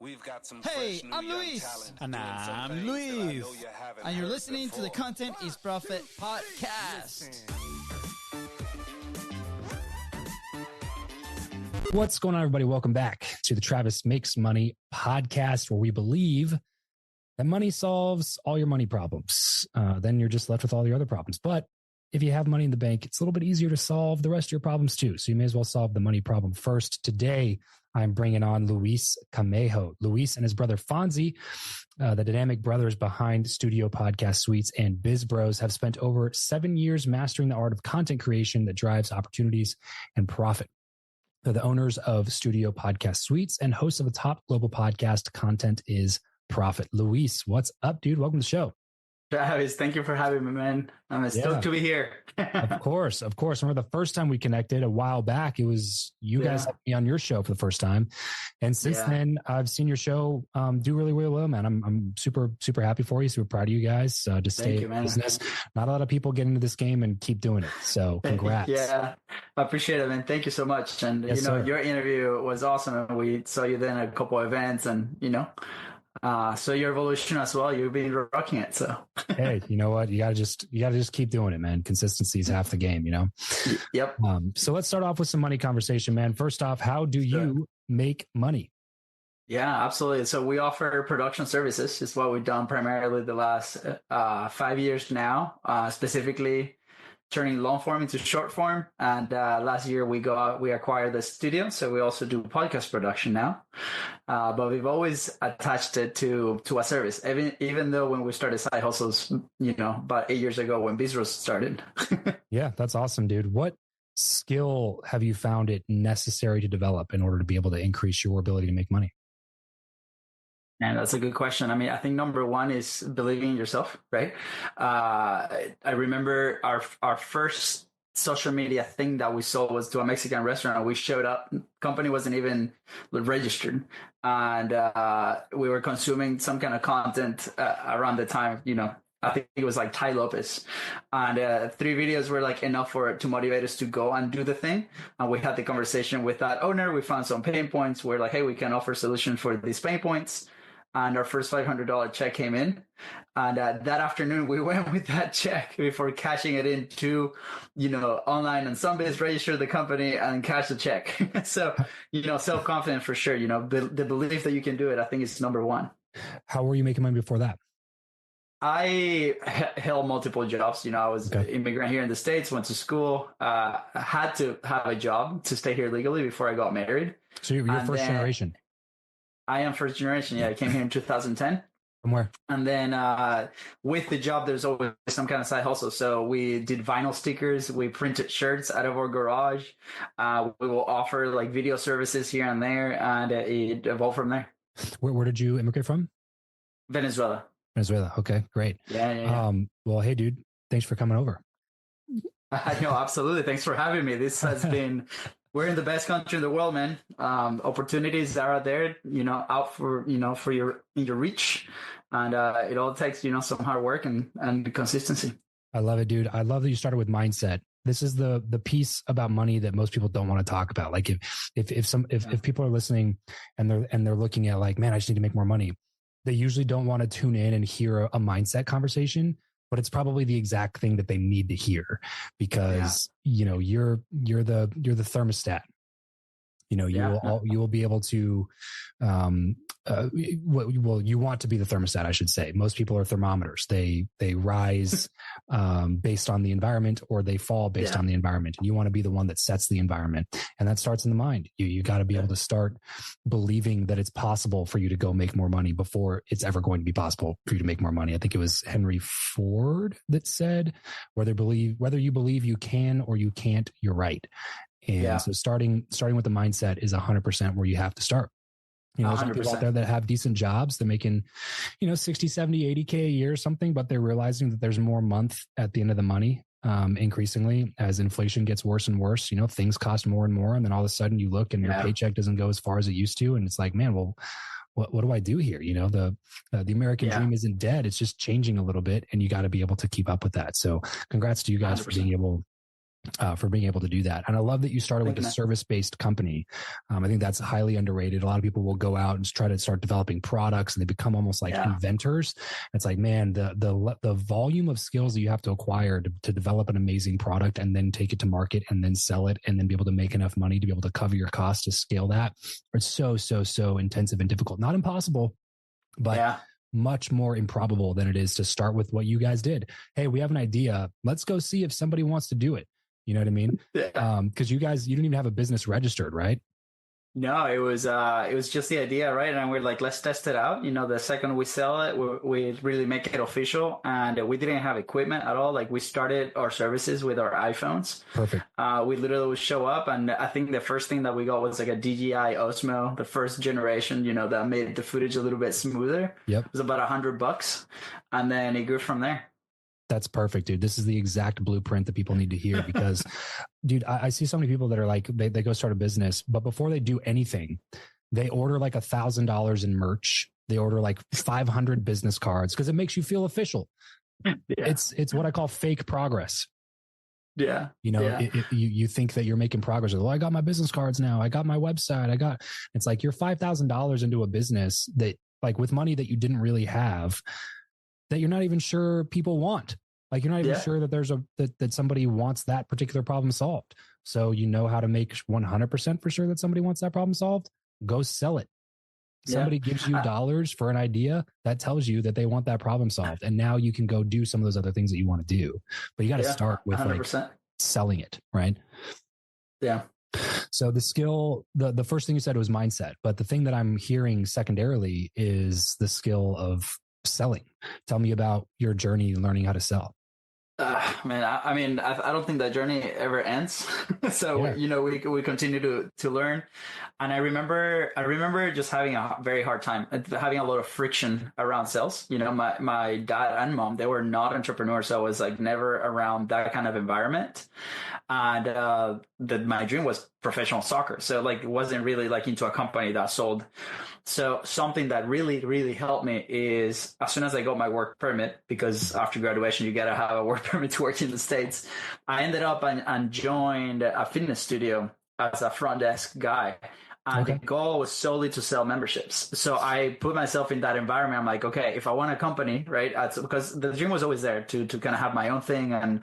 Hey, I'm Luis. And I'm Luis. And you're listening to the Content is Profit podcast. What's going on, everybody? Welcome back to the Travis Makes Money podcast, where we believe that money solves all your money problems. Then you're just left with all your other problems. But if you have money in the bank, it's a little bit easier to solve the rest of your problems too. So you may as well solve the money problem first. Today, I'm bringing on Luis Camejo. Luis and his brother Fonzie, the dynamic brothers behind Studio Podcast Suites and Biz Bros, have spent over 7 years mastering the art of content creation that drives opportunities and profit. They're the owners of Studio Podcast Suites and hosts of a top global podcast, Content is Profit. Luis, what's up, dude? Welcome to the show. Travis, thank you for having me, man. I'm stoked to be here. Of course. I remember the first time we connected a while back, it was you guys had me on your show for the first time. And since then, I've seen your show do really, really well, man. I'm super, super happy for you. Super proud of you guys. To stay in business. Not a lot of people get into this game and keep doing it. So congrats. Yeah, I appreciate it, man. Thank you so much. And, yes, your interview was awesome. We saw you then at a couple of events and, so your evolution as well, you've been rocking it. So hey, you know what? You gotta just keep doing it, man. Consistency is half the game, Yep. So let's start off with some money conversation, man. First off, how do you make money? Yeah, absolutely. So we offer production services. It's what we've done primarily the last 5 years now, specifically turning long form into short form. And last year we acquired the studio. So we also do podcast production now. But we've always attached it to a service, even though when we started side hustles, about 8 years ago when Biz Bros started. Yeah, that's awesome, dude. What skill have you found it necessary to develop in order to be able to increase your ability to make money? And that's a good question. I mean, I think number one is believing in yourself, right? I remember our first social media thing that we saw was to a Mexican restaurant. We showed up, company wasn't even registered. And we were consuming some kind of content around the time, I think it was like Ty Lopez, and 3 videos were like enough to motivate us to go and do the thing. And we had the conversation with that owner. We found some pain points. We're like, hey, we can offer solutions for these pain points. And our first $500 check came in. And that afternoon, we went with that check before cashing it into, online and Sunbiz, register the company and cash the check. So, self-confidence for sure. The belief that you can do it, I think is number one. How were you making money before that? I held multiple jobs. I was an immigrant here in the States, went to school, had to have a job to stay here legally before I got married. So you're first generation? I am first generation. Yeah, I came here in 2010. From where? And then with the job, there's always some kind of side hustle. So we did vinyl stickers. We printed shirts out of our garage. We will offer like video services here and there, and it evolved from there. Where did you immigrate from? Venezuela. Okay, great. Yeah. Well, hey, dude, thanks for coming over. Absolutely. Thanks for having me. This has been... We're in the best country in the world, man. Opportunities are out there, out for, for your reach. And it all takes, some hard work and consistency. I love it, dude. I love that you started with mindset. This is the piece about money that most people don't want to talk about. Like if people are listening and they're looking at like, man, I just need to make more money. They usually don't want to tune in and hear a mindset conversation. But it's probably the exact thing that they need to hear because, you're the thermostat. You will be able to, you want to be the thermostat, I should say. Most people are thermometers. They rise based on the environment, or they fall based on the environment. And you want to be the one that sets the environment. And that starts in the mind. You got to be able to start believing that it's possible for you to go make more money before it's ever going to be possible for you to make more money. I think it was Henry Ford that said, whether you believe you can or you can't, you're right. And so starting with the mindset is 100% where you have to start. There's people out there that have decent jobs. They're making, 60, 70, 80K a year or something, but they're realizing that there's more month at the end of the money. Increasingly as inflation gets worse and worse, things cost more and more. And then all of a sudden you look and your paycheck doesn't go as far as it used to. And it's like, man, well, what do I do here? The American dream isn't dead. It's just changing a little bit, and you got to be able to keep up with that. So congrats to you guys 100%. For being able for being able to do that. And I love that you started with a service-based company. I think that's highly underrated. A lot of people will go out and try to start developing products and they become almost like inventors. It's like, man, the volume of skills that you have to acquire to develop an amazing product and then take it to market and then sell it and then be able to make enough money to be able to cover your costs to scale that. It's so intensive and difficult. Not impossible, but much more improbable than it is to start with what you guys did. Hey, we have an idea. Let's go see if somebody wants to do it. You know what I mean? Yeah. Because you didn't even have a business registered, right? No, it was just the idea, right? And we're like, let's test it out. The second we sell it, we really make it official. And we didn't have equipment at all. Like we started our services with our iPhones. Perfect. We literally would show up, and I think the first thing that we got was like a DJI Osmo, the first generation. That made the footage a little bit smoother. Yep. It was about $100, and then it grew from there. That's perfect, dude. This is the exact blueprint that people need to hear because, dude, I see so many people that are like, they go start a business, but before they do anything, they order like $1,000 in merch. They order like 500 business cards because it makes you feel official. Yeah. It's what I call fake progress. Yeah. You think that you're making progress. Oh, I got my business cards now. I got my website. It's like you're $5,000 into a business that like with money that you didn't really have, that you're not even sure people want. Like you're not even sure that that somebody wants that particular problem solved. So you know how to make 100% for sure that somebody wants that problem solved. Go sell it. Somebody gives you dollars for an idea that tells you that they want that problem solved. And now you can go do some of those other things that you want to do, but you got to start with 100%. Like selling it. Right. Yeah. So the skill, the first thing you said was mindset, but the thing that I'm hearing secondarily is the skill of selling. Tell me about your journey learning how to sell. Man, I mean, I don't think that journey ever ends. So, we continue to learn. And I remember just having a very hard time, having a lot of friction around sales. My dad and mom, they were not entrepreneurs. So I was like never around that kind of environment. And my dream was professional soccer. So like it wasn't really like into a company that sold. So something that really, really helped me is as soon as I got my work permit, because after graduation, you got to have a work permit to work in the States. I ended up and joined a fitness studio as a front desk guy. And the goal was solely to sell memberships. So I put myself in that environment. I'm like, okay, if I want a company, right? Because the dream was always there to kind of have my own thing and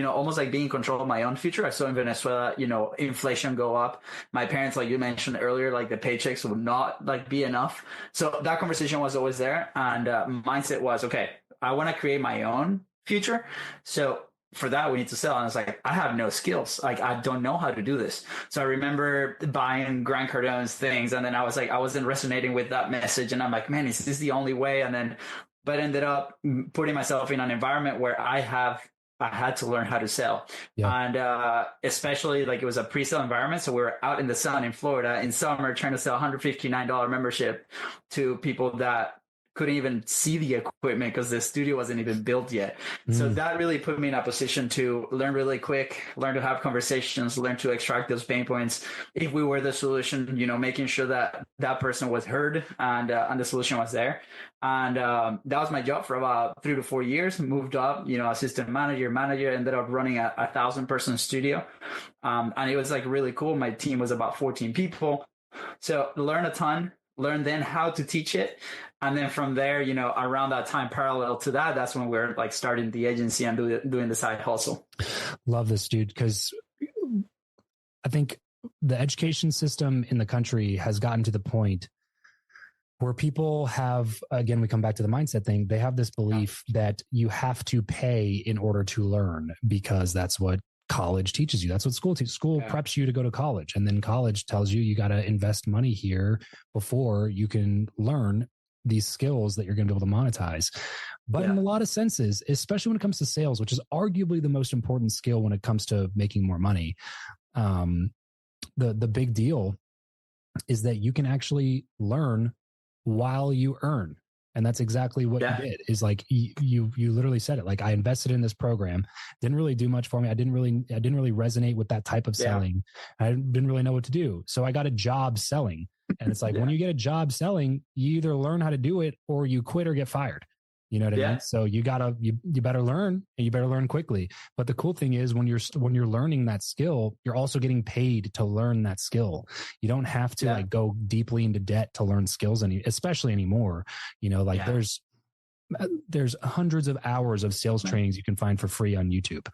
almost like being in control of my own future. I saw in Venezuela, inflation go up. My parents, like you mentioned earlier, like the paychecks would not like be enough. So that conversation was always there. And mindset was, okay, I want to create my own future. So for that, we need to sell. And I was like, I have no skills. Like, I don't know how to do this. So I remember buying Grant Cardone's things. And then I was like, I wasn't resonating with that message. And I'm like, man, is this the only way? But ended up putting myself in an environment where I had to learn how to sell. Yeah. And especially like it was a pre-sale environment. So we were out in the sun in Florida in summer trying to sell $159 membership to people that couldn't even see the equipment because the studio wasn't even built yet. So that really put me in a position to learn really quick, learn to have conversations, learn to extract those pain points. If we were the solution, making sure that that person was heard and the solution was there. And that was my job for about 3 to 4 years. Moved up, assistant manager, ended up running a 1,000-person studio. And it was like really cool. My team was about 14 people. So learn a ton. Learn then how to teach it. And then from there, around that time, parallel to that, that's when we're like starting the agency and doing the side hustle. Love this, dude, because I think the education system in the country has gotten to the point where people have, again, we come back to the mindset thing. They have this belief that you have to pay in order to learn because that's what college teaches you. That's what school teaches. School preps you to go to college. And then college tells you got to invest money here before you can learn these skills that you're going to be able to monetize. But in a lot of senses, especially when it comes to sales, which is arguably the most important skill when it comes to making more money, the big deal is that you can actually learn while you earn. And that's exactly what you did. Is like you literally said it. Like I invested in this program, didn't really do much for me. I didn't really resonate with that type of selling. I didn't really know what to do. So I got a job selling. And it's like when you get a job selling, you either learn how to do it or you quit or get fired. You know what I mean? So you better learn, and you better learn quickly. But the cool thing is when you're learning that skill, you're also getting paid to learn that skill. You don't have to like go deeply into debt to learn skills especially anymore. You know, like there's hundreds of hours of sales trainings you can find for free on YouTube.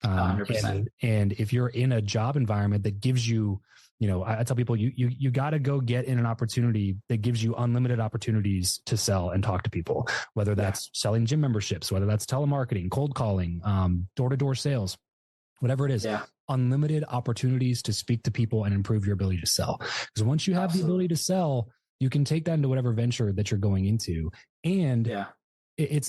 100%. And if you're in a job environment that gives you, you know, I tell people you got to go get in an opportunity that gives you unlimited opportunities to sell and talk to people, whether that's selling gym memberships, whether that's telemarketing, cold calling, door-to-door sales, whatever it is. Unlimited opportunities to speak to people and improve your ability to sell. Because once you have the ability to sell, you can take that into whatever venture that you're going into. And it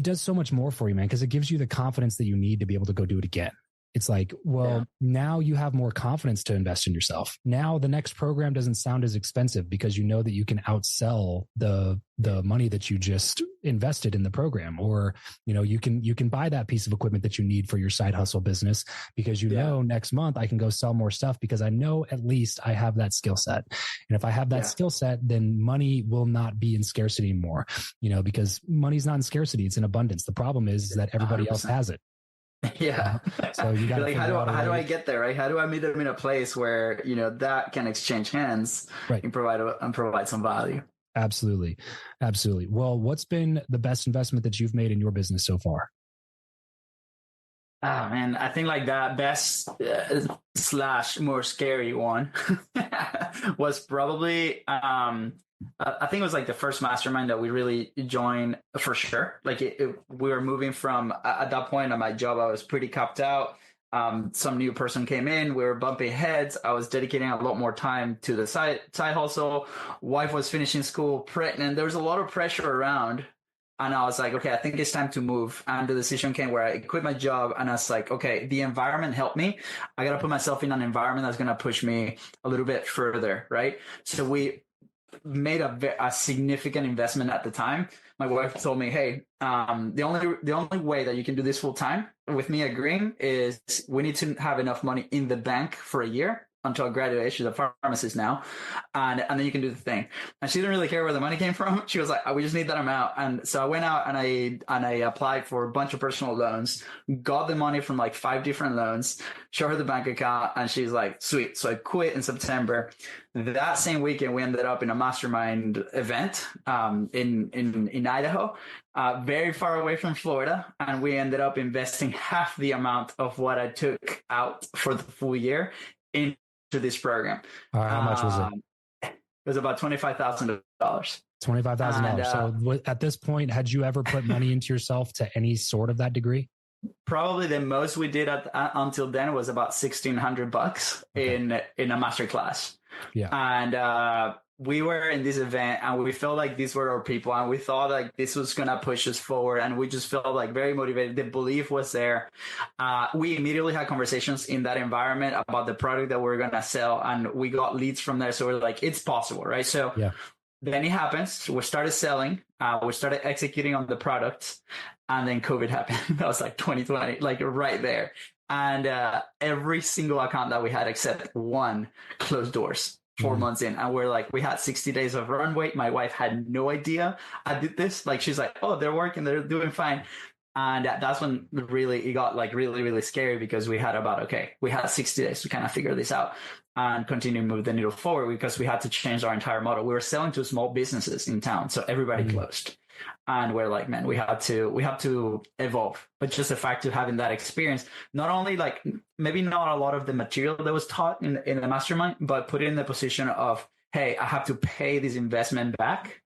does so much more for you, man, because it gives you the confidence that you need to be able to go do it again. It's like, well, now you have more confidence to invest in yourself. Now the next program doesn't sound as expensive because you know that you can outsell the money that you just invested in the program, or, you know, you can buy that piece of equipment that you need for your side hustle business because you know next month I can go sell more stuff because I know at least I have that skill set. And if I have that skill set, then money will not be in scarcity anymore, you know, because money's not in scarcity, it's in abundance. The problem is that everybody 100%. Else has it. So you got like, how do I get there, right? How do I meet them in a place where, you know, that can exchange hands and provide some value? Absolutely. Well, what's been the best investment that you've made in your business so far? Oh man, I think like that best / more scary one was probably I think it was like the first mastermind that we really joined for sure. Like we were moving from, at that point at my job, I was pretty capped out. Some new person came in, we were bumping heads. I was dedicating a lot more time to the side hustle. Wife was finishing school, pregnant. There was a lot of pressure around. And I was like, okay, I think it's time to move. And the decision came where I quit my job. And I was like, okay, the environment helped me. I got to put myself in an environment that's going to push me a little bit further, right? So we made a significant investment at the time. My wife told me, hey, the only way that you can do this full time with me agreeing is we need to have enough money in the bank for a year until I graduate. She's a pharmacist now. And then you can do the thing. And she didn't really care where the money came from. She was like, we just need that amount. And so I went out and I applied for a bunch of personal loans, got the money from like 5 different loans, showed her the bank account, and she's like, sweet. So I quit in September. That same weekend, we ended up in a mastermind event in Idaho, very far away from Florida. And we ended up investing half the amount of what I took out for the full year into this program. How much was it? It was about $25,000. $25,000. So at this point, had you ever put money into yourself to any sort of that degree? Probably the most we did until then was about $1,600 in a master class. Yeah. And we were in this event and we felt like these were our people and we thought like this was going to push us forward. And we just felt like very motivated. The belief was there. We immediately had conversations in that environment about the product that we were going to sell. And we got leads from there. So we're like, it's possible, right? So then it happens. We started selling. We started executing on the product. And then COVID happened. That was like 2020, like right there. And every single account that we had except one closed doors 4 months in. And we're like, we had 60 days of runway. My wife had no idea I did this. Like, she's like, oh, they're working, they're doing fine. And that's when really it got like really, really scary because we had 60 days to kind of figure this out and continue to move the needle forward because we had to change our entire model. We were selling to small businesses in town. So everybody closed. And we're like, man, we have to evolve. But just the fact of having that experience, not only like maybe not a lot of the material that was taught in the mastermind, but put it in the position of, hey, I have to pay this investment back.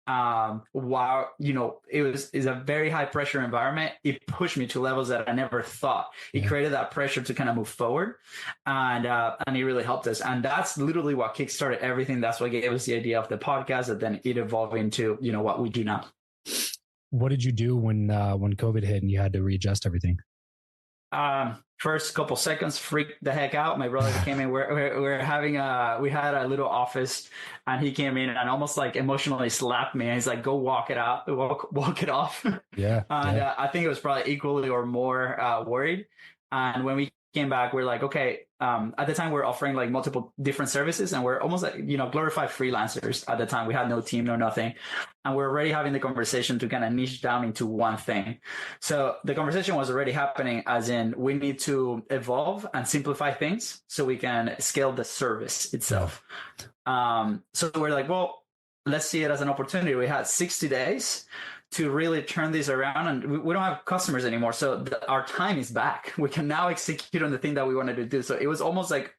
While, you know, is a very high pressure environment, it pushed me to levels that I never thought. It created that pressure to kind of move forward, and it really helped us. And that's literally what kickstarted everything. That's what gave us the idea of the podcast, and then it evolved into, you know, what we do now. What did you do when COVID hit and you had to readjust everything? First couple seconds, freaked the heck out. My brother came in. We had a little office, and he came in and almost like emotionally slapped me. And he's like, "Go walk it out, walk it off." Yeah. And I think it was probably equally or more worried. And when we came back, we're like, okay, at the time we're offering like multiple different services, and we're almost like, glorified freelancers at the time. We had no team, no nothing. And we're already having the conversation to kind of niche down into one thing. So the conversation was already happening, as in we need to evolve and simplify things so we can scale the service itself. So we're like, well, let's see it as an opportunity. We had 60 days to really turn this around, and we don't have customers anymore. So our time is back. We can now execute on the thing that we wanted to do. So it was almost like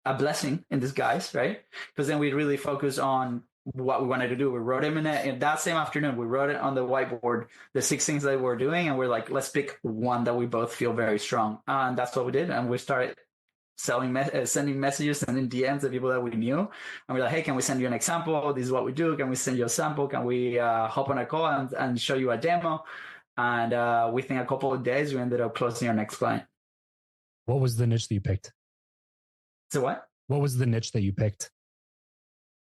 a blessing in disguise, right? Because then we really focus on what we wanted to do. We wrote them in that same afternoon. We wrote it on the whiteboard, the 6 things that we're doing. And we're like, let's pick one that we both feel very strong. And that's what we did. And we started sending messages, sending DMs to people that we knew. And we're like, hey, can we send you an example? This is what we do. Can we send you a sample? Can we hop on a call and show you a demo? And within a couple of days, we ended up closing our next client. What was the niche that you picked? So what? What was the niche that you picked?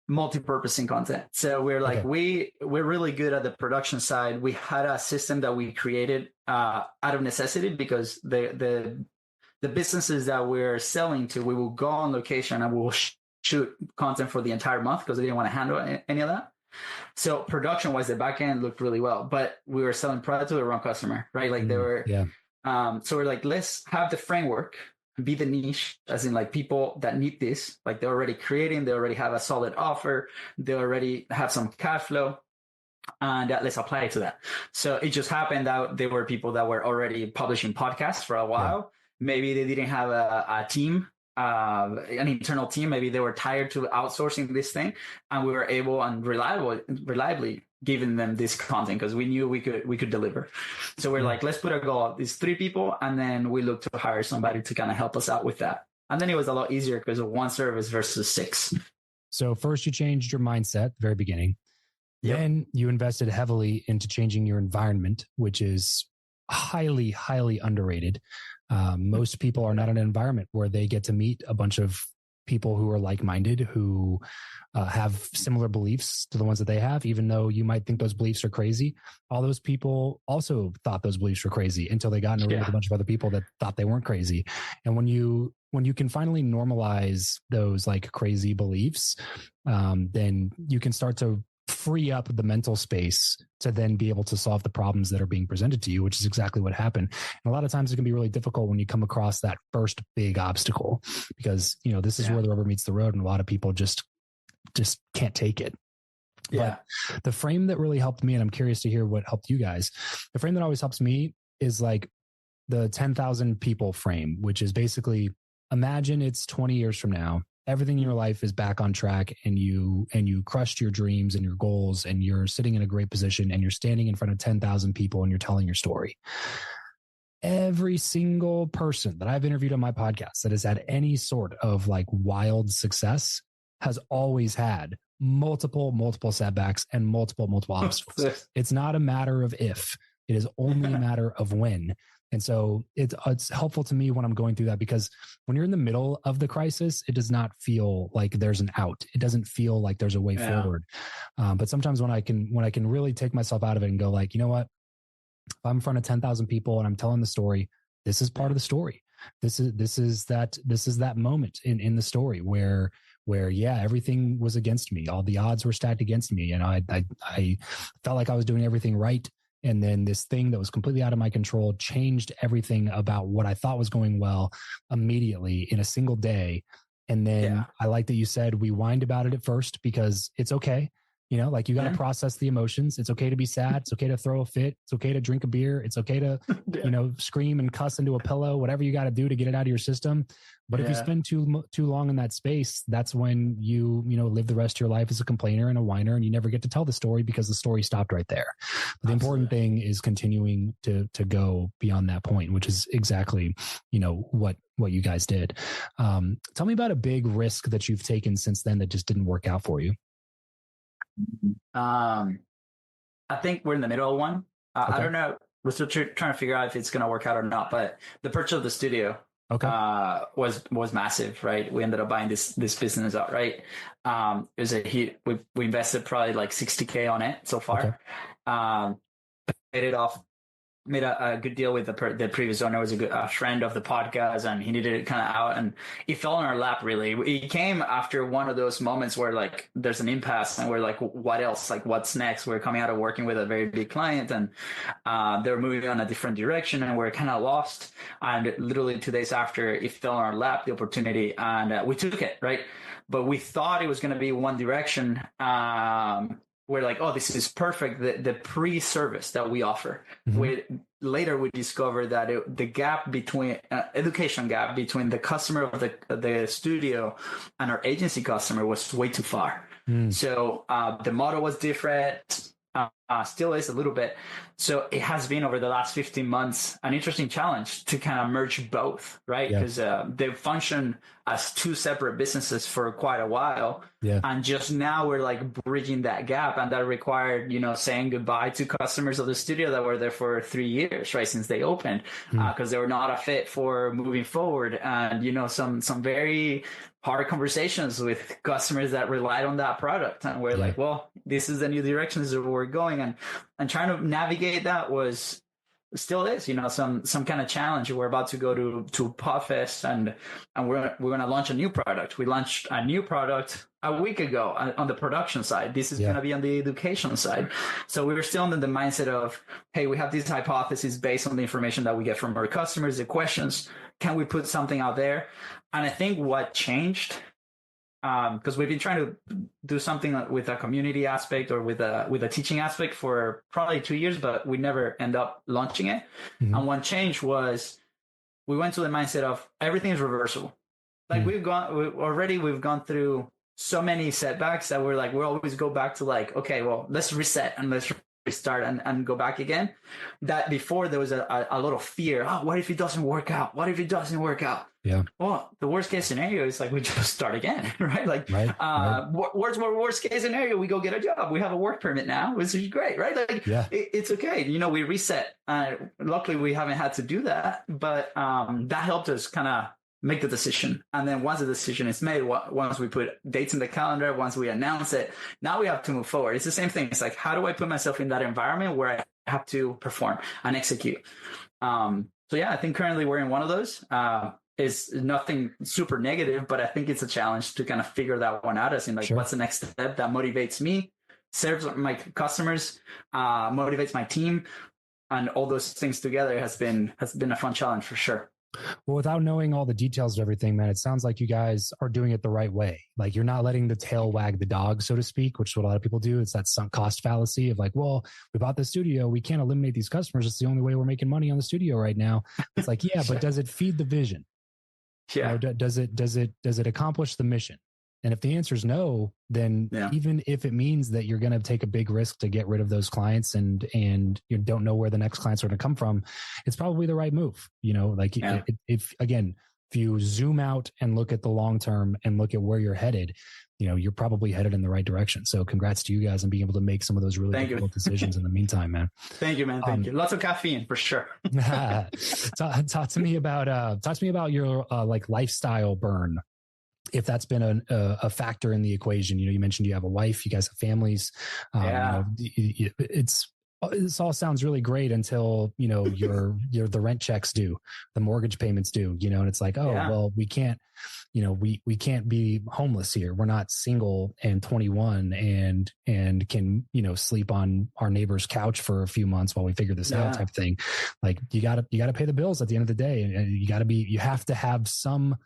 Multi-purposing content. So we're like, we're really good at the production side. We had a system that we created out of necessity, because the businesses that we're selling to, we will go on location and we will shoot content for the entire month, because they didn't want to handle any of that. So production wise, the back end looked really well, but we were selling product to the wrong customer, right? Like they were, so we're like, let's have the framework be the niche, as in like people that need this, like they're already creating, they already have a solid offer, they already have some cash flow, and let's apply it to that. So it just happened that there were people that were already publishing podcasts for a while. Maybe they didn't have a team, an internal team. Maybe they were tired to outsourcing this thing, and we were able and reliably giving them this content, because we knew we could deliver. So we're like, let's put a goal of these 3 people, and then we look to hire somebody to kind of help us out with that. And then it was a lot easier because of one service versus 6. So first you changed your mindset at the very beginning. Then you invested heavily into changing your environment, which is highly, highly underrated. Most people are not in an environment where they get to meet a bunch of people who are like-minded, who have similar beliefs to the ones that they have, even though you might think those beliefs are crazy. All those people also thought those beliefs were crazy until they got in a room with a bunch of other people that thought they weren't crazy. And when you can finally normalize those like crazy beliefs, then you can start to free up the mental space to then be able to solve the problems that are being presented to you, which is exactly what happened. And a lot of times it can be really difficult when you come across that first big obstacle, because, this is where the rubber meets the road, and a lot of people just can't take it. But the frame that really helped me, and I'm curious to hear what helped you guys, the frame that always helps me is like the 10,000 people frame, which is basically, imagine it's 20 years from now. Everything in your life is back on track, and you crushed your dreams and your goals, and you're sitting in a great position, and you're standing in front of 10,000 people and you're telling your story. Every single person that I've interviewed on my podcast that has had any sort of like wild success has always had multiple setbacks and multiple obstacles. It's not a matter of if, it is only a matter of when. And so it's helpful to me when I'm going through that, because when you're in the middle of the crisis, it does not feel like there's an out. It doesn't feel like there's a way forward. But sometimes when I can really take myself out of it and go like, you know what, if I'm in front of 10,000 people and I'm telling the story, this is part of the story. This is that moment in the story where everything was against me. All the odds were stacked against me. And I felt like I was doing everything right. And then this thing that was completely out of my control changed everything about what I thought was going well immediately in a single day. And then I like that you said we whined about it at first, because it's okay. Like you got to process the emotions. It's okay to be sad. It's okay to throw a fit. It's okay to drink a beer. It's okay to, scream and cuss into a pillow, whatever you got to do to get it out of your system. But if you spend too long in that space, that's when you live the rest of your life as a complainer and a whiner, and you never get to tell the story because the story stopped right there. But the important thing is continuing to go beyond that point, which is exactly, what you guys did. Tell me about a big risk that you've taken since then that just didn't work out for you. I think we're in the middle of one. I don't know. We're still trying to figure out if it's going to work out or not, but the purchase of the studio was massive, right? We ended up buying this business out, right? It was we invested probably like $60K on it so far. Paid it off made a good deal with the previous owner. Was a friend of the podcast, and he needed it kind of out, and it fell in our lap. Really, it came after one of those moments where like there's an impasse, and we're like, what else? Like, what's next? We're coming out of working with a very big client, and they're moving on a different direction, and we're kind of lost. And literally 2 days after, it fell in our lap, the opportunity, and we took it, right? But we thought it was going to be one direction. We're like, oh, this is perfect. The pre-service that we offer. Later, we discovered that the gap between education gap between the customer of the studio and our agency customer was way too far. So the model was different. Still is a little bit. So it has been over the last 15 months an interesting challenge to kind of merge both, right? Because they function as two separate businesses for quite a while. And just now we're like bridging that gap, and that required, saying goodbye to customers of the studio that were there for 3 years, right, since they opened, because they were not a fit for moving forward. And, some very hard conversations with customers that relied on that product. And we're like, well, this is the new direction, this is where we're going. And trying to navigate that still is, some kind of challenge. We're about to go to Podfest, and we're going to launch a new product. We launched a new product a week ago on the production side. This is going to be on the education side. So we were still in the mindset of, hey, we have these hypotheses based on the information that we get from our customers, the questions. Can we put something out there? And I think what changed, because we've been trying to do something with a community aspect or with a teaching aspect for probably 2 years, but we never end up launching it. And one change was we went to the mindset of everything is reversible. Like we've gone through so many setbacks that we're like, we always go back to like, okay, well, let's reset and let's restart and go back again. That before there was a lot of fear. Oh, what if it doesn't work out? What if it doesn't work out? Well, the worst case scenario is like we just start again, right? Like, worst case scenario, we go get a job. We have a work permit now, which is great, right? Like, it's okay. We reset. Luckily, we haven't had to do that, but that helped us kind of make the decision. And then once the decision is made, once we put dates in the calendar, once we announce it, now we have to move forward. It's the same thing. It's like, how do I put myself in that environment where I have to perform and execute? I think currently we're in one of those. Is nothing super negative, but I think it's a challenge to kind of figure that one out, as in like, what's the next step that motivates me, serves my customers, motivates my team, and all those things together has been a fun challenge for sure. Well, without knowing all the details of everything, man, it sounds like you guys are doing it the right way. Like, you're not letting the tail wag the dog, so to speak, which is what a lot of people do. It's that sunk cost fallacy of like, well, we bought the studio. We can't eliminate these customers. It's the only way we're making money on the studio right now. It's like, but does it feed the vision? Does it accomplish the mission? And if the answer is no, then even if it means that you're going to take a big risk to get rid of those clients and you don't know where the next clients are going to come from, it's probably the right move. If you zoom out and look at the long term and look at where you're headed, you're probably headed in the right direction. So congrats to you guys on being able to make some of those really difficult decisions in the meantime, man. Thank you, man. Thank you. Lots of caffeine for sure. Talk to me about your like lifestyle burn. If that's been a factor in the equation. You mentioned you have a wife, you guys have families. This all sounds really great until the rent checks due, the mortgage payments due, and it's like, well, we can't be homeless here. We're not single and 21 and can sleep on our neighbor's couch for a few months while we figure this out, type thing. Like, you gotta pay the bills at the end of the day, and you have to have some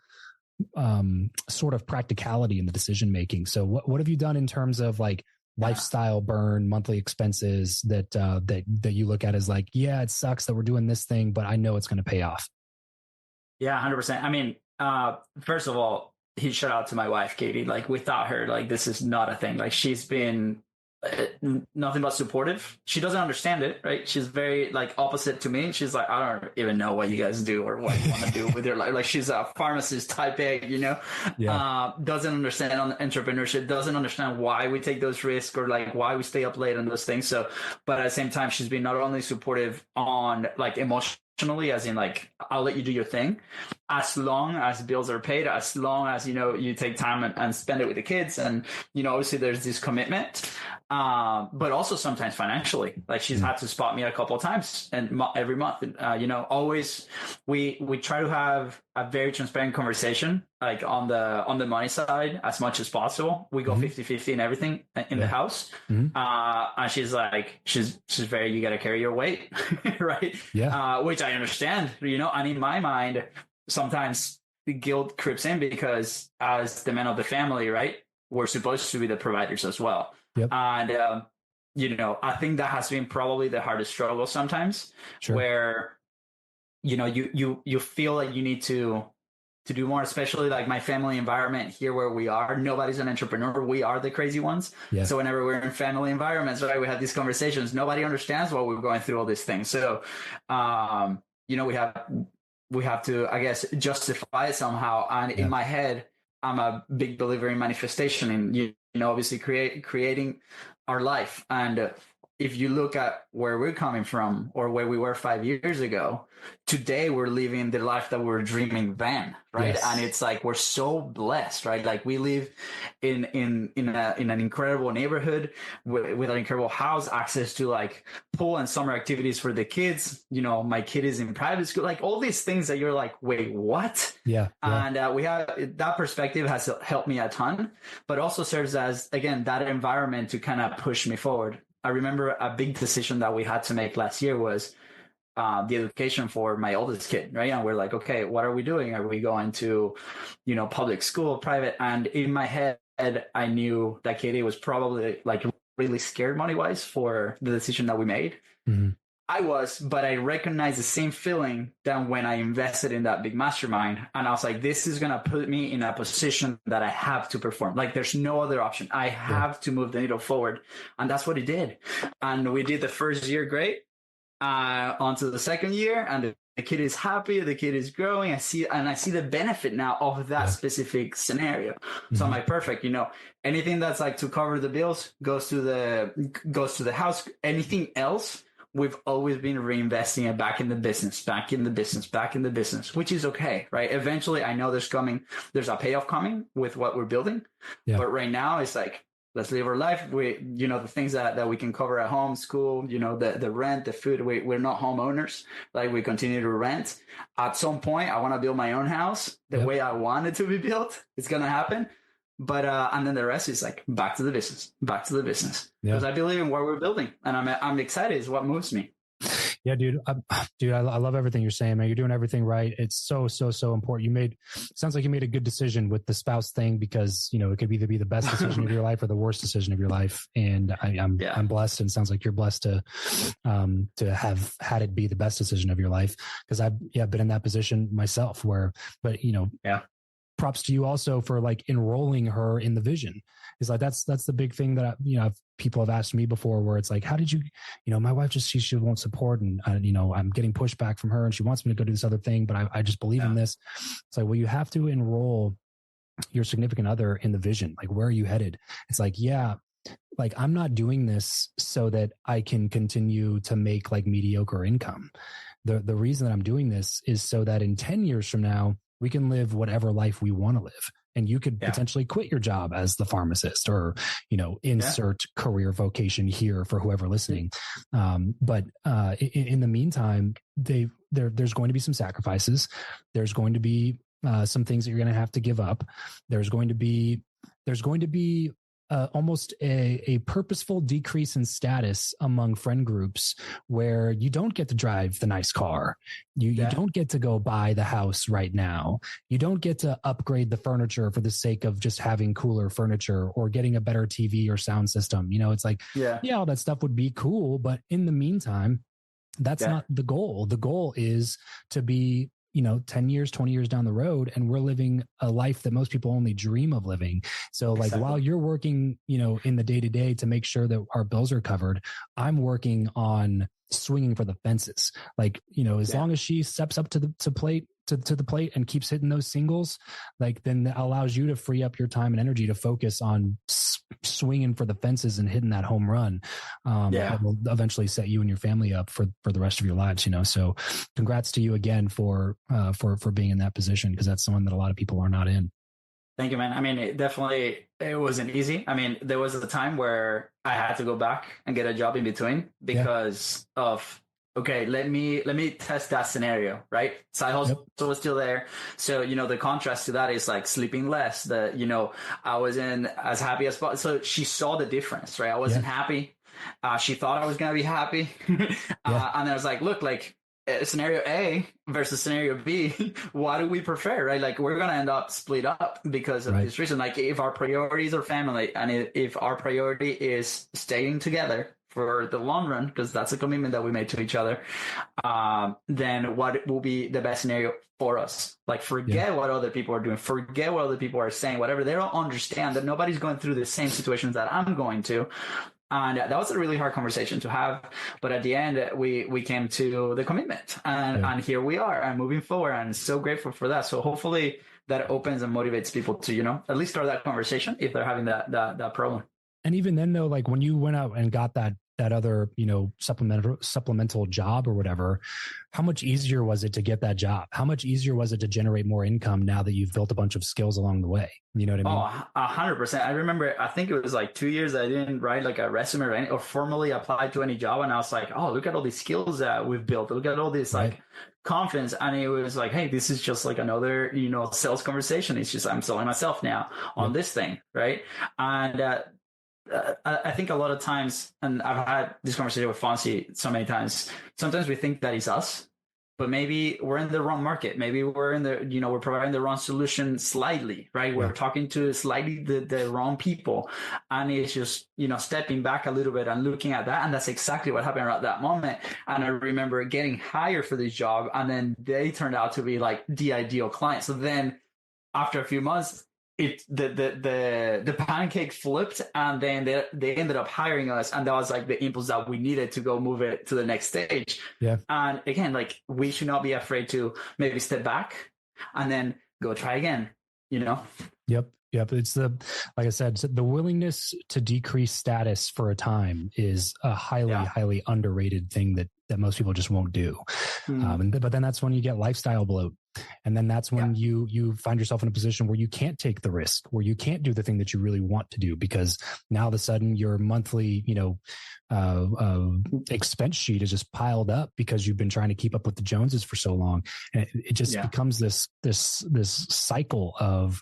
sort of practicality in the decision making. So what have you done in terms of like lifestyle burn, monthly expenses that you look at as like, it sucks that we're doing this thing, but I know it's going to pay off? Yeah, 100%. I mean, first of all, huge shout out to my wife, Katie. Like, without her, like, this is not a thing. Like, she's been nothing but supportive. She doesn't understand it, right? She's very like opposite to me. She's like, I don't even know what you guys do or what you want to do with your life. Like, she's a pharmacist type A, doesn't understand on entrepreneurship, doesn't understand why we take those risks or like why we stay up late on those things. So, but at the same time, she's been not only supportive on like emotionally, as in like, I'll let you do your thing as long as bills are paid, as long as you take time and spend it with the kids, and obviously there's this commitment. but also sometimes financially. Like she's had to spot me a couple of times and every month. Always we try to have a very transparent conversation, like on the money side as much as possible. We go 50-50 in everything in the house. And she's like, she's very, you got to carry your weight, right? Which I understand, and in my mind, sometimes the guilt creeps in because as the men of the family, right, we're supposed to be the providers as well. And, I think that has been probably the hardest struggle sometimes, where, you feel like you need to do more, especially like my family environment here where we are. Nobody's an entrepreneur. We are the crazy ones. So whenever we're in family environments, right, we have these conversations. Nobody understands why we're going through all these things. So, we have to, I guess, justify it somehow. And in my head, I'm a big believer in manifestation and, obviously creating our life. And if you look at where we're coming from or where we were 5 years ago, today we're living the life that we were dreaming then, right? And it's like we're so blessed, right? Like we live in an incredible neighborhood with an incredible house, access to like pool and summer activities for the kids. My kid is in private school, like all these things that you're like, wait, what? And we have that perspective has helped me a ton, but also serves as, again, that environment to kind of push me forward. I remember a big decision that we had to make last year was the education for my oldest kid, right? And we're like, okay, what are we doing? Are we going to, public school, private? And in my head, I knew that Katie was probably like really scared money-wise for the decision that we made. I was, but I recognized the same feeling that when I invested in that big mastermind. And I was like, this is going to put me in a position that I have to perform. Like there's no other option. I have to move the needle forward. And that's what it did. And we did the first year great, onto the second year. And the kid is happy. The kid is growing. I see the benefit now of that specific scenario. So I'm like, perfect. Anything that's like to cover the bills goes to the house. Anything else, we've always been reinvesting it back in the business, which is okay, right? Eventually, I know there's a payoff coming with what we're building. But right now, it's like, let's live our life. We, the things that we can cover at home, school, the rent, the food, we're not homeowners. Like we continue to rent. At some point, I want to build my own house the way I want it to be built. It's going to happen. But, and then the rest is like back to the business, because I believe in what we're building and I'm excited is what moves me. Yeah, dude. I love everything you're saying, man. You're doing everything right. It's so important. Sounds like you made a good decision with the spouse thing because, it could either be the best decision of your life or the worst decision of your life. And I'm blessed, and it sounds like you're blessed to have had it be the best decision of your life. Cause I've been in that position myself props to you also for like enrolling her in the vision. Is like, that's the big thing that, people have asked me before where it's like, how did you, my wife she won't support and, I'm getting pushback from her and she wants me to go do this other thing, but I just believe in this. It's like, well, you have to enroll your significant other in the vision. Like, where are you headed? It's like, like I'm not doing this so that I can continue to make like mediocre income. The reason that I'm doing this is so that in 10 years from now, we can live whatever life we want to live. And you could potentially quit your job as the pharmacist or, insert career vocation here for whoever listening. But in the meantime, there's going to be some sacrifices. There's going to be some things that you're going to have to give up. There's going to be almost a purposeful decrease in status among friend groups where you don't get to drive the nice car. You don't get to go buy the house right now. You don't get to upgrade the furniture for the sake of just having cooler furniture or getting a better TV or sound system. It's like, all that stuff would be cool. But in the meantime, that's not the goal. The goal is to be 10 years, 20 years down the road, and we're living a life that most people only dream of living. So like while you're working, in the day to day to make sure that our bills are covered, I'm working on swinging for the fences. Like, as long as she steps up to the plate and keeps hitting those singles, like then that allows you to free up your time and energy to focus on swinging for the fences and hitting that home run. That will eventually set you and your family up for the rest of your lives, so congrats to you again for being in that position. Cause that's the one that a lot of people are not in. Thank you, man. I mean, it wasn't easy. I mean, there was a time where I had to go back and get a job in between because of, okay, let me test that scenario, right? Side hustle was still there. So, the contrast to that is like sleeping less, I wasn't as happy as possible. So she saw the difference, right? I wasn't happy. She thought I was going to be happy. And I was like, look, like, scenario A versus scenario B, what do we prefer, right? Like, we're going to end up split up because of this reason. Like, if our priorities are family and if our priority is staying together for the long run, because that's a commitment that we made to each other, then what will be the best scenario for us? Like, forget what other people are doing, forget what other people are saying, whatever. They don't understand that nobody's going through the same situations that I'm going to. And that was a really hard conversation to have. But at the end, we came to the commitment. And here we are and moving forward. And so grateful for that. So hopefully that opens and motivates people to, at least start that conversation if they're having that problem. And even then, though, like when you went out and got that other, supplemental job or whatever, how much easier was it to get that job? How much easier was it to generate more income now that you've built a bunch of skills along the way? You know what I mean? 100%. I remember, I think it was like 2 years I didn't write like a resume or formally applied to any job. And I was like, oh, look at all these skills that we've built. Look at all this like confidence. And it was like, hey, this is just like another, sales conversation. It's just, I'm selling myself now on this thing. Right. And, I think a lot of times, and I've had this conversation with Fonzie so many times, sometimes we think that it's us, but maybe we're in the wrong market. Maybe we're in the, we're providing the wrong solution slightly, right? We're talking to slightly the wrong people. And it's just, stepping back a little bit and looking at that. And that's exactly what happened at that moment. And I remember getting hired for this job, and then they turned out to be like the ideal client. So then after a few months, the pancake flipped, and then they ended up hiring us, and that was like the impulse that we needed to go move it to the next stage. And again, like, we should not be afraid to maybe step back and then go try again. Yep. It's like I said, the willingness to decrease status for a time is a highly underrated thing that most people just won't do. But then that's when you get lifestyle bloat. And then that's when you find yourself in a position where you can't take the risk, where you can't do the thing that you really want to do, because now all of a sudden your monthly, expense sheet is just piled up because you've been trying to keep up with the Joneses for so long. And it just becomes this cycle of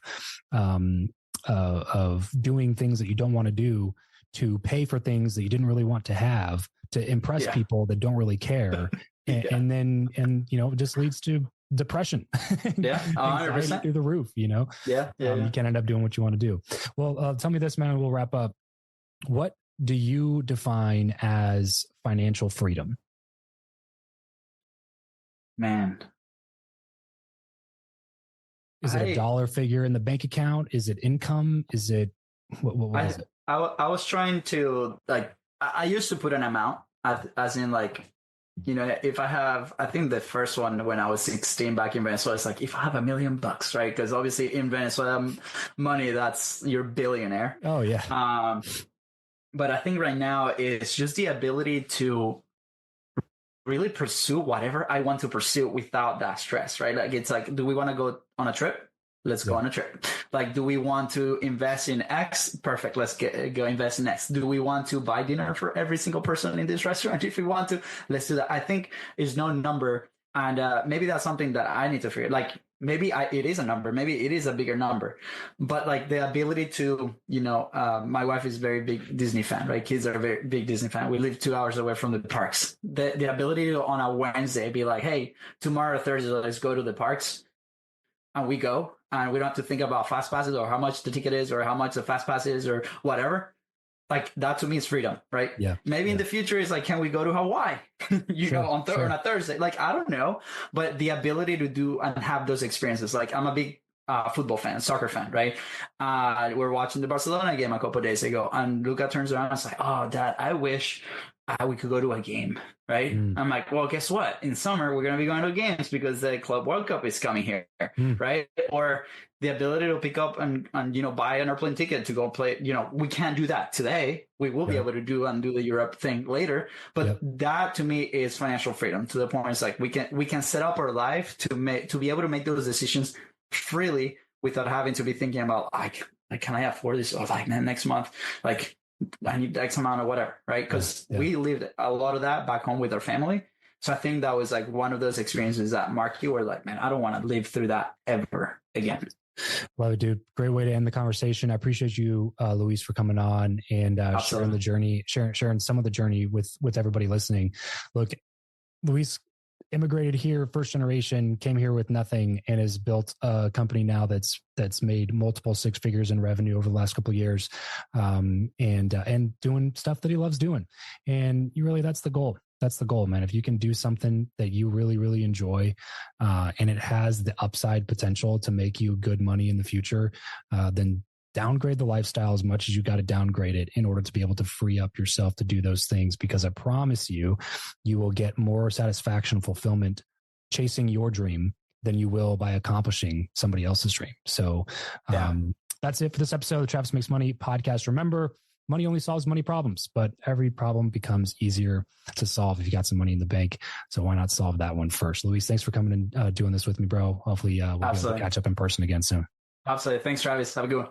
doing things that you don't want to do, to pay for things that you didn't really want to have, to impress people that don't really care. And then it just leads to depression. 100% through the roof. You can't end up doing what you want to do. Well, tell me this, man, and we'll wrap up. What do you define as financial freedom? Man, is it a dollar figure in the bank account? Is it income? Is it what is it? I was trying to, like, I used to put an amount as in, like, if I think the first one when I was 16 back in Venezuela, it's like, if I have $1 million, right? Because obviously in Venezuela money, that's, you're billionaire. Oh yeah. But I think right now it's just the ability to really pursue whatever I want to pursue without that stress, right? Like, it's like, do we want to go on a trip? Let's go on a trip. Like, do we want to invest in X? Perfect. Let's go invest in X. Do we want to buy dinner for every single person in this restaurant? If we want to, let's do that. I think there's no number. And maybe that's something that I need to figure. Like, maybe it is a number. Maybe it is a bigger number. But like the ability to, my wife is a very big Disney fan, right? Kids are a very big Disney fan. We live 2 hours away from the parks. The ability to, on a Wednesday, be like, hey, tomorrow, Thursday, let's go to the parks. And we go, and we don't have to think about fast passes or how much the ticket is or how much the fast pass is or whatever. Like, that to me is freedom, right? Yeah. Maybe in the future is like, can we go to Hawaii, on a Thursday? Like, I don't know. But the ability to do and have those experiences, like, I'm a big football fan, soccer fan, right? We're watching the Barcelona game a couple of days ago, and Luca turns around and is like, oh, Dad, I wish we could go to a game, right? I'm like, well, guess what? In summer, we're going to be going to games because the Club World Cup is coming here, right? Or the ability to pick up and buy an airplane ticket to go play. We can't do that today. We will be able to do the Europe thing later. But that to me is financial freedom, to the point it's like we can set up our life to be able to make those decisions freely without having to be thinking about like can I afford this? Or like, man, next month, like I need X amount or whatever, right? Because we lived a lot of that back home with our family. So I think that was like one of those experiences that mark you, were like, man, I don't want to live through that ever again. Love it, dude. Great way to end the conversation. I appreciate you, Luis, for coming on and sharing the journey, sharing some of the journey with everybody listening. Look, Luis immigrated here, first generation, came here with nothing, and has built a company now that's made multiple six figures in revenue over the last couple of years, and doing stuff that he loves doing. And that's the goal. That's the goal, man. If you can do something that you really, really enjoy, and it has the upside potential to make you good money in the future, then downgrade the lifestyle as much as you got to downgrade it in order to be able to free up yourself to do those things. Because I promise you, you will get more satisfaction and fulfillment chasing your dream than you will by accomplishing somebody else's dream. So that's it for this episode of the Travis Makes Money podcast. Remember, money only solves money problems, but every problem becomes easier to solve if you got some money in the bank. So why not solve that one first? Luis, thanks for coming and doing this with me, bro. Hopefully we'll be able to catch up in person again soon. Absolutely. Thanks, Travis. Have a good one.